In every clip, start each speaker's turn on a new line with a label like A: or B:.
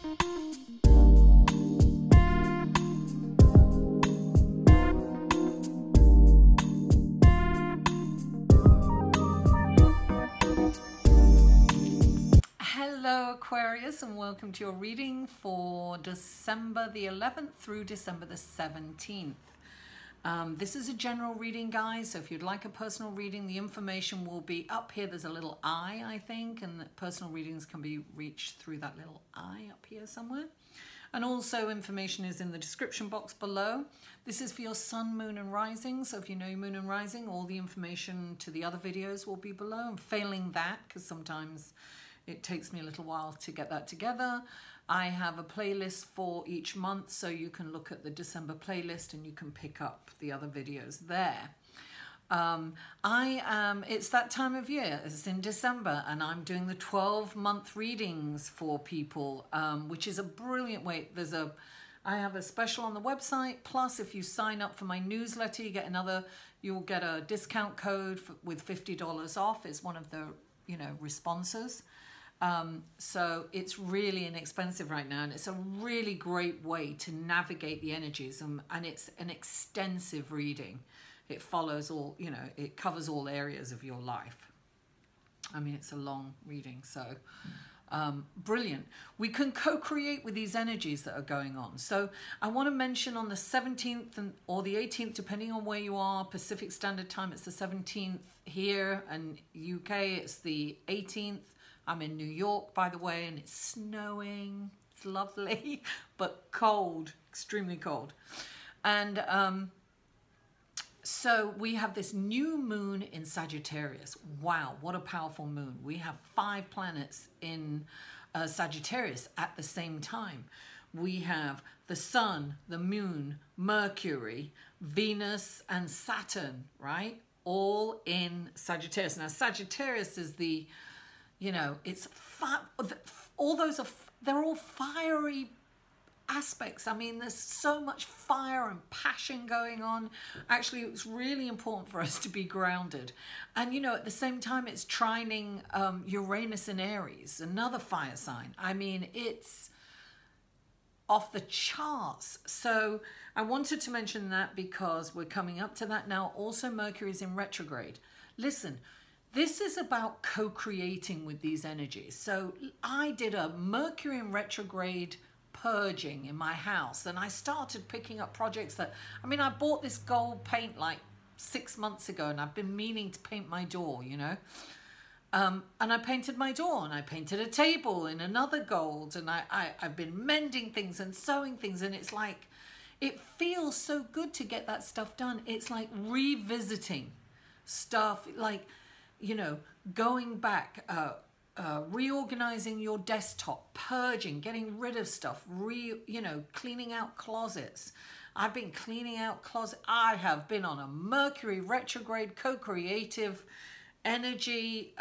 A: Hello Aquarius, and welcome to your reading for December the 11th through December the 17th. This is a general reading, guys, so if you'd like a personal reading, the information will be up here. There's a little I think, and the personal readings can be reached through that little I up here somewhere. And also information is in the description box below. This is for your sun, moon and rising. So if you know your moon and rising, all the information to the other videos will be below. And failing that, because sometimes it takes me a little while to get that together, I have a playlist for each month, so you can look at the December playlist and you can pick up the other videos there. It's that time of year, it's in December, and I'm doing the 12-month readings for people, which is a brilliant way. I have a special on the website, plus if you sign up for my newsletter, you'll get a discount code with $50 off. It's one of the, responses. So it's really inexpensive right now, and it's a really great way to navigate the energies, and it's an extensive reading. It follows all, it covers all areas of your life. I mean, it's a long reading, so brilliant. We can co-create with these energies that are going on. So I want to mention on the 17th or the 18th, depending on where you are, Pacific Standard Time, it's the 17th here, and UK, it's the 18th. I'm in New York, by the way, and it's snowing. It's lovely, but cold, extremely cold. And so we have this new moon in Sagittarius. Wow, what a powerful moon. We have 5 planets in Sagittarius at the same time. We have the sun, the moon, Mercury, Venus, and Saturn, right? All in Sagittarius. Now, Sagittarius is the, it's they're all fiery aspects. I mean, there's so much fire and passion going on. Actually, it's really important for us to be grounded. And, at the same time, it's trining Uranus in Aries, another fire sign. I mean, it's off the charts. So I wanted to mention that because we're coming up to that now. Also, Mercury is in retrograde. Listen, this is about co-creating with these energies. So I did a Mercury in retrograde purging in my house, and I started picking up projects that, I bought this gold paint like 6 months ago, and I've been meaning to paint my door, and I painted my door, and I painted a table in another gold, and I've been mending things and sewing things, and it's like, it feels so good to get that stuff done. It's like revisiting stuff, like, going back, reorganizing your desktop, purging, getting rid of stuff, cleaning out closets. I've been cleaning out closets. I have been on a Mercury retrograde co-creative energy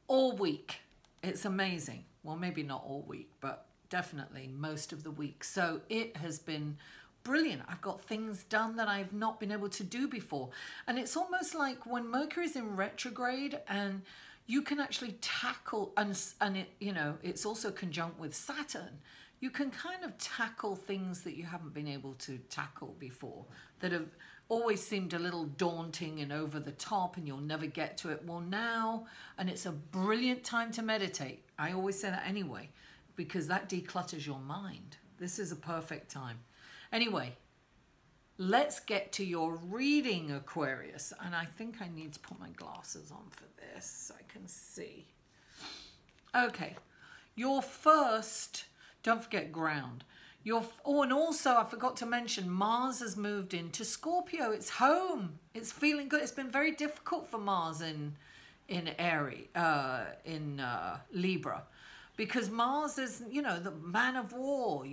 A: all week. It's amazing. Well, maybe not all week, but definitely most of the week. So it has been brilliant. I've got things done that I've not been able to do before. And it's almost like when Mercury's in retrograde, and you can actually tackle, and it, it's also conjunct with Saturn. You can kind of tackle things that you haven't been able to tackle before, that have always seemed a little daunting and over the top, and you'll never get to it. Well, now, and it's a brilliant time to meditate. I always say that anyway, because that declutters your mind. This is a perfect time. Anyway, let's get to your reading, Aquarius. And I think I need to put my glasses on for this so I can see. Okay, your first, don't forget ground. And also I forgot to mention, Mars has moved into Scorpio. It's home. It's feeling good. It's been very difficult for Mars in Aries, in Libra, because Mars is, the man of war.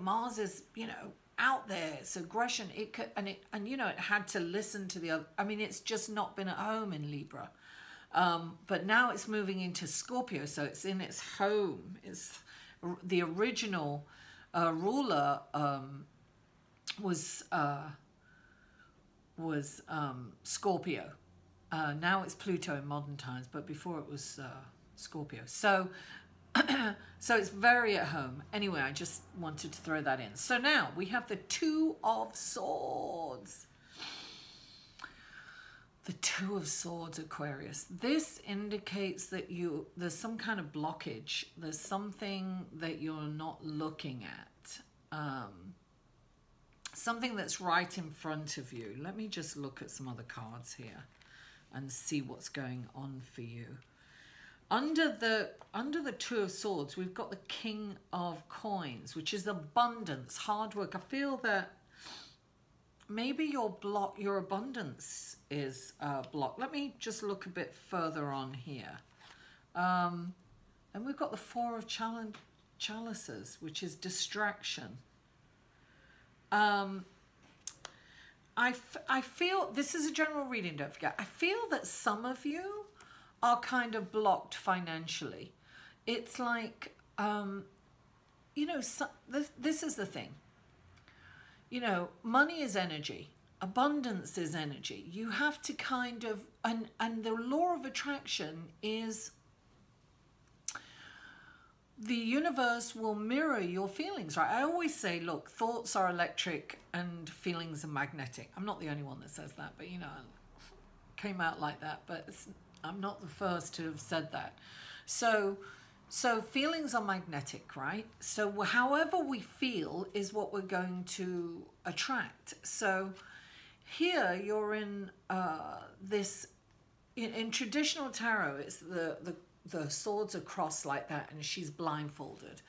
A: Mars is, out there, it's aggression. It could, and it had to listen to the other. It's just not been at home in Libra, but now it's moving into Scorpio, so it's in its home. It's the original ruler was Scorpio. Now it's Pluto in modern times, but before it was Scorpio. So So it's very at home. Anyway, I just wanted to throw that in. So now we have the Two of Swords. The Two of Swords, Aquarius. This indicates that there's some kind of blockage. There's something that you're not looking at. Something that's right in front of you. Let me just look at some other cards here and see what's going on for you. Under the Two of Swords, we've got the King of Coins, which is abundance, hard work. I feel that maybe your abundance is blocked. Let me just look a bit further on here. And we've got the Four of Chalices, which is distraction. I feel, this is a general reading, don't forget. I feel that some of you are kind of blocked financially. It's like, you know, this is the thing. You know, money is energy. Abundance is energy. You have to kind of, and the law of attraction is the universe will mirror your feelings, right? I always say, look, thoughts are electric and feelings are magnetic. I'm not the only one that says that, but you know, it came out like that, but I'm not the first to have said that. So feelings are magnetic, right? So however we feel is what we're going to attract. So here you're in this, in traditional tarot, it's the swords are crossed like that and she's blindfolded.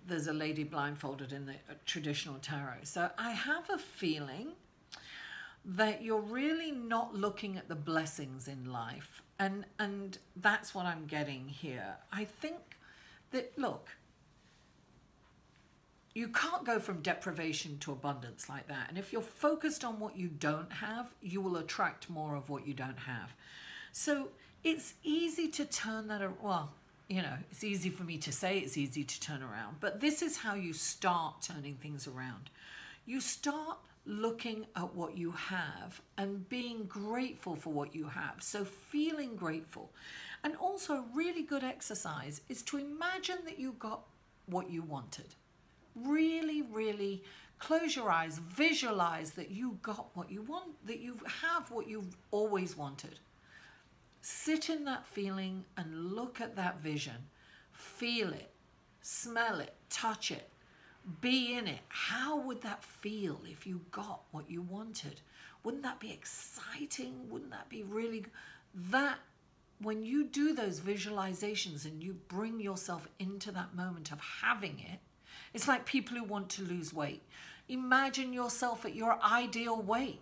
A: There's a lady blindfolded in the traditional tarot. So I have a feeling that you're really not looking at the blessings in life. And that's what I'm getting here. I think that, look, you can't go from deprivation to abundance like that. And if you're focused on what you don't have, you will attract more of what you don't have. So it's easy to turn that around. Well, you know, it's easy for me to say, it's easy to turn around. But this is how you start turning things around. You start looking at what you have and being grateful for what you have. So feeling grateful. And also a really good exercise is to imagine that you got what you wanted. Really, really close your eyes, visualize that you got what you want, that you have what you've always wanted. Sit in that feeling and look at that vision. Feel it, smell it, touch it. Be in it. How would that feel if you got what you wanted? Wouldn't that be exciting? Wouldn't that be really that when you do those visualizations and you bring yourself into that moment of having it, it's like people who want to lose weight. Imagine yourself at your ideal weight.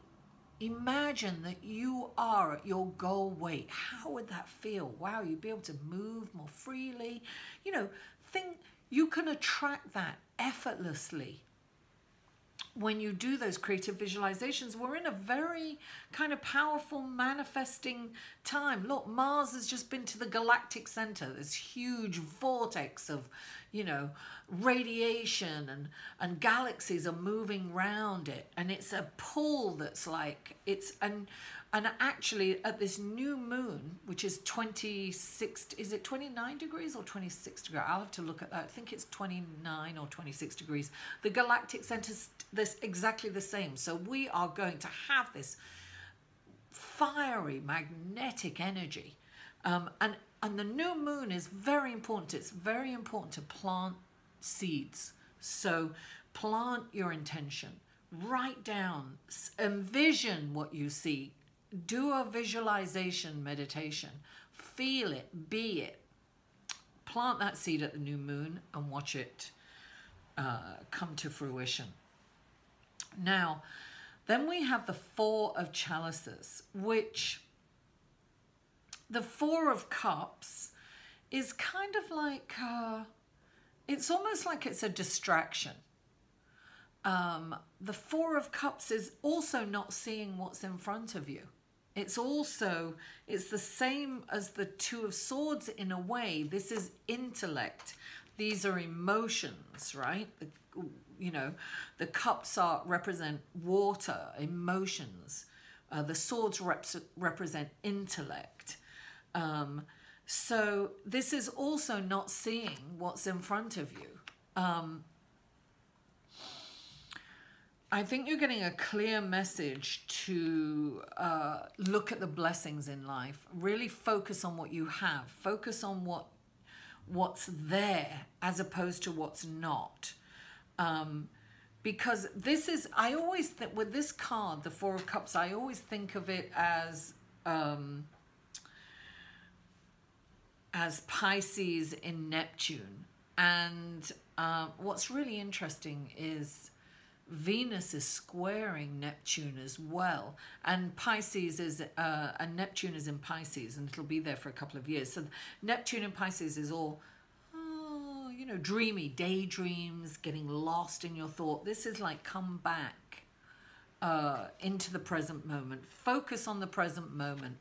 A: Imagine that you are at your goal weight. How would that feel? Wow, you'd be able to move more freely. You know, you can attract that effortlessly when you do those creative visualizations. We're in a very kind of powerful manifesting time. Look, Mars has just been to the galactic center, this huge vortex of, you know, radiation, and galaxies are moving around it, and it's a pull that's like, it's, and actually at this new moon, which is 26, is it 29 degrees or 26 degrees? I'll have to look at that. I think it's 29 or 26 degrees. The galactic center's this exactly the same. So we are going to have this fiery magnetic energy. And the new moon is very important. It's very important to plant seeds. So plant your intention, write down, envision what you see, do a visualization meditation, feel it, be it, plant that seed at the new moon and watch it come to fruition. Now, then we have the Four of Chalices, which the Four of Cups is kind of like, it's almost like it's a distraction. The Four of Cups is also not seeing what's in front of you. It's the same as the Two of Swords in a way. This is intellect. These are emotions, right? You know, the cups represent water, emotions. The swords represent intellect. So this is also not seeing what's in front of you. I think you're getting a clear message to look at the blessings in life. Really focus on what you have. Focus on what's there as opposed to what's not. Because this is, I always think with this card, the Four of Cups, I always think of it as Pisces in Neptune. And what's really interesting is Venus is squaring Neptune as well, and Pisces is and Neptune is in Pisces, and it'll be there for a couple of years. So Neptune in Pisces is all, you know, dreamy, daydreams, getting lost in your thought. This is like, come back into the present moment. Focus on the present moment.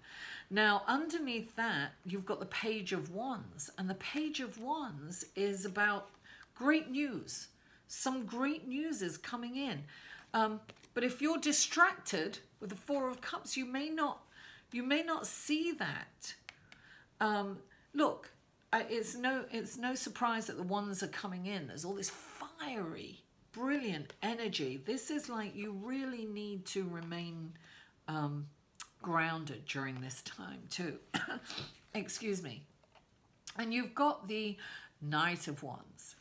A: Now, underneath that, you've got the Page of Wands, and the Page of Wands is about great news. Some great news is coming in. But if you're distracted with the Four of Cups, you may not see that. Look, it's no surprise that the Wands are coming in. There's all this fiery, brilliant energy. This is like, you really need to remain grounded during this time too. Excuse me. And you've got the Knight of Wands.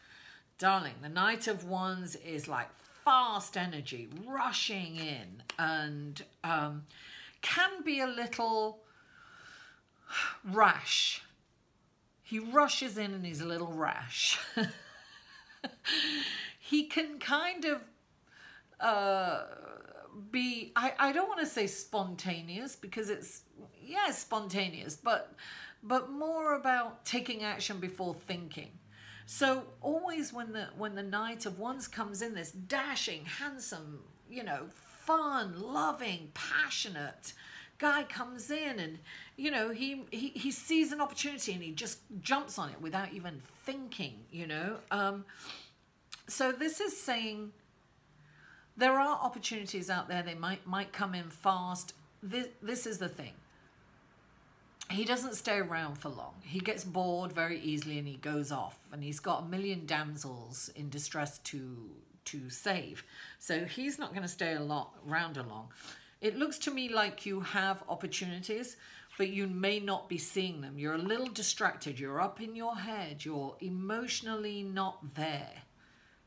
A: Darling, the Knight of Wands is like fast energy, rushing in, and can be a little rash. He rushes in and he's a little rash. He can kind of be, I don't want to say spontaneous, because it's, yeah, spontaneous, but more about taking action before thinking. So always when the Knight of Wands comes in, this dashing, handsome, you know, fun, loving, passionate guy comes in, and, you know, he sees an opportunity and he just jumps on it without even thinking, you know. So this is saying there are opportunities out there. They might come in fast. This is the thing. He doesn't stay around for long. He gets bored very easily and he goes off, and he's got a million damsels in distress to save. So he's not going to stay around long. It looks to me like you have opportunities, but you may not be seeing them. You're a little distracted. You're up in your head. You're emotionally not there,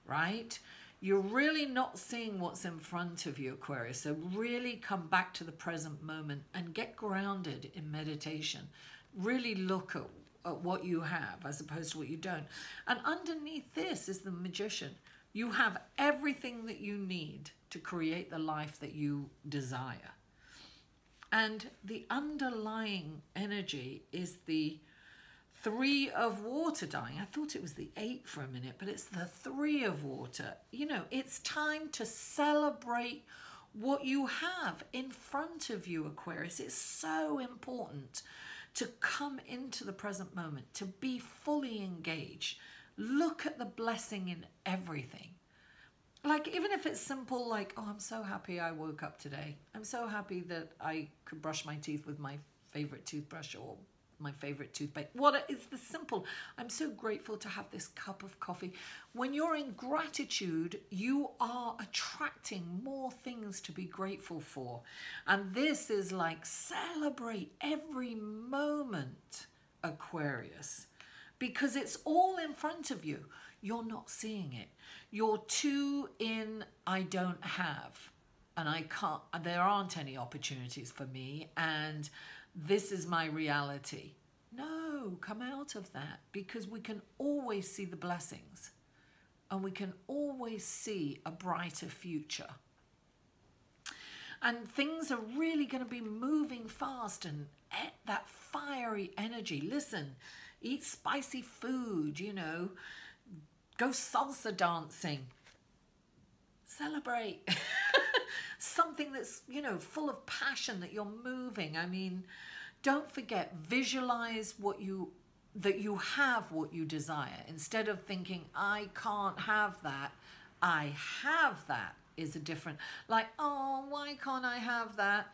A: right? You're really not seeing what's in front of you, Aquarius. So really come back to the present moment and get grounded in meditation. Really look at what you have as opposed to what you don't. And underneath this is the Magician. You have everything that you need to create the life that you desire. And the underlying energy is the Three of Water, darling. I thought it was the 8 for a minute, but it's the Three of Water. You know, it's time to celebrate what you have in front of you, Aquarius. It's so important to come into the present moment, to be fully engaged. Look at the blessing in everything. Like, even if it's simple, like, oh, I'm so happy I woke up today. I'm so happy that I could brush my teeth with my favorite toothbrush or my favorite toothpaste. What is the simple? I'm so grateful to have this cup of coffee. When you're in gratitude, you are attracting more things to be grateful for. And this is like, celebrate every moment, Aquarius, because it's all in front of you. You're not seeing it. You're too in, I don't have, and I can't, there aren't any opportunities for me, and this is my reality. No, come out of that, because we can always see the blessings and we can always see a brighter future. And things are really going to be moving fast, and that fiery energy. Listen, eat spicy food, you know, go salsa dancing, celebrate. Something that's, you know, full of passion, that you're moving. I mean, don't forget, visualize that you have what you desire. Instead of thinking, I can't have that, I have that is a different, like, oh, why can't I have that?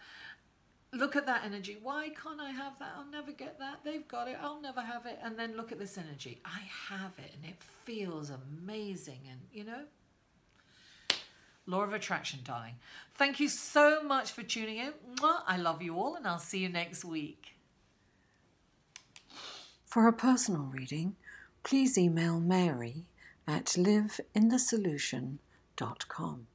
A: look at that energy. Why can't I have that? I'll never get that. They've got it. I'll never have it. And then look at this energy. I have it and it feels amazing. And, you know, law of attraction, darling. Thank you so much for tuning in. Mwah. I love you all and I'll see you next week.
B: For a personal reading, please email Mary at liveinthesolution.com.